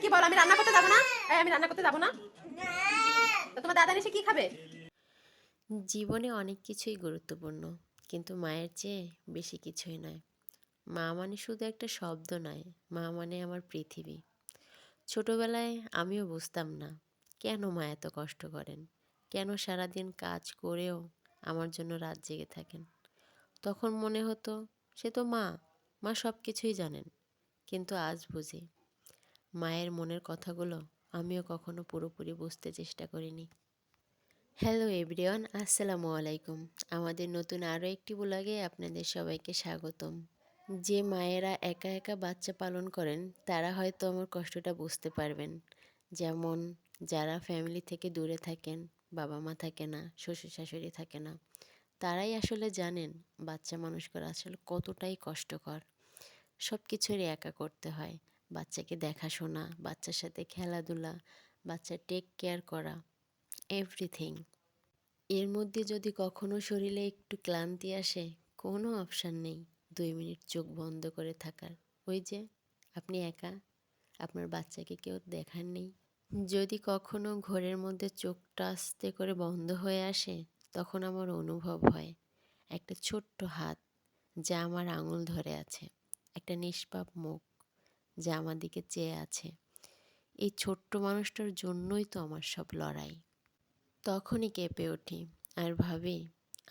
কি বল, আমি রান্না করতে যাবো না? আমি রান্না করতে যাবো না। তো তোমার দাদা এসে কি খাবে? জীবনে অনেক কিছুই গুরুত্বপূর্ণ, কিন্তু মায়ের চেয়ে বেশি কিছুই নয়। মা মানে শুধু একটা শব্দ নয়, মা মানে আমার পৃথিবী। ছোটবেলায় আমিও বুঝতাম না কেন মা এত কষ্ট করেন, কেন সারাদিন কাজ করেও আমার জন্য রাত জেগে থাকেন। তখন মনে হতো সে তো মা, মা সব কিছুই জানেন। কিন্তু আজ বুঝি মায়ের মনের কথাগুলো আমিও কখনো পুরোপুরি বুঝতে চেষ্টা করিনি। হ্যালো এভরিওয়ান, আসসালামু আলাইকুম। আমাদের নতুন আরও একটি ব্লগে আপনাদের সবাইকে স্বাগতম। যে মায়েরা একা একা বাচ্চা পালন করেন তারা হয়তো আমার কষ্টটা বুঝতে পারবেন। যেমন যারা ফ্যামিলি থেকে দূরে থাকেন, বাবা মা থাকে না, শ্বশুর শাশুড়ি থাকে না, তারাই আসলে জানেন বাচ্চা মানুষ করা আসলে কতটাই কষ্টকর। সব কিছুরই একা করতে হয়। বাচ্চাকে দেখাশোনা, বাচ্চার সাথে খেলাধুলা, বাচ্চার টেক কেয়ার করা, এভরিথিং। এর মধ্যে যদি কখনো শরীরে একটু ক্লান্তি আসে, কোনো অপশান নেই 2 মিনিট চোখ বন্ধ করে থাকার। ওই যে আপনি একা, আপনার বাচ্চাকে কেউ দেখার নেই। যদি কখনো ঘোরের মধ্যে চোখটা আস্তে করে বন্ধ হয়ে আসে, তখন আমার অনুভব হয় একটা ছোট্ট হাত যা আমার আঙুল ধরে আছে, একটা নিষ্পাপ মুখ যা আমার দিকে চেয়ে আছে। এই ছোট্ট মানুষটার জন্যই তো আমার সব লড়াই। তখনই কেঁপে উঠি আর ভাবি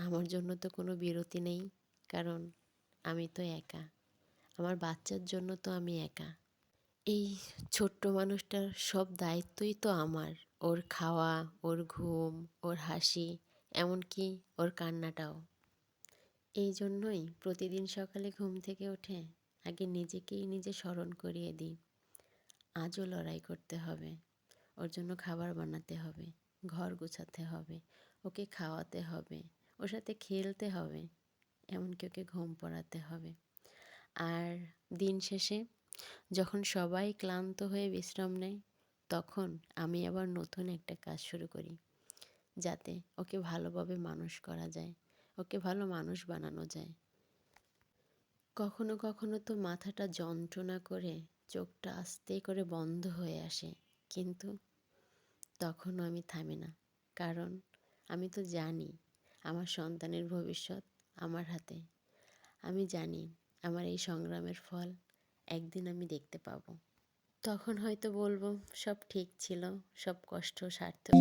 আমার জন্য তো কোনো বিরতি নেই, কারণ আমি তো একা। আমার বাচ্চার জন্য তো আমি একা। এই ছোট্ট মানুষটার সব দায়িত্বই তো আমার। ওর খাওয়া, ওর ঘুম, ওর হাসি, এমনকি ওর কান্নাটাও। এই জন্যই প্রতিদিন সকালে ঘুম থেকে উঠে আগে নিজেকেই নিজে স্মরণ করিয়ে দিই, আজও লড়াই করতে হবে। ওর জন্য খাবার বানাতে হবে, ঘর গোছাতে হবে, ওকে খাওয়াতে হবে, ওর সাথে খেলতে হবে, এমনকি ওকে ঘুম পড়াতে হবে। আর দিন শেষে যখন সবাই ক্লান্ত হয়ে বিশ্রাম নেয়, তখন আমি আবার নতুন একটা কাজ শুরু করি, যাতে ওকে ভালোভাবে মানুষ করা যায়, ওকে ভালো মানুষ বানানো যায়। কখনো কখনো তো মাথাটা যন্ত্রণা করে চোখটা আস্তে করে বন্ধ হয়ে আসে, কিন্তু তখনও আমি থামি না। কারণ আমি তো জানি আমার সন্তানের ভবিষ্যৎ আমার হাতে। আমি জানি আমার এই সংগ্রামের ফল একদিন আমি দেখতে পাবো। তখন হয়তো বলবো সব ঠিক ছিল, সব কষ্ট সার্থক।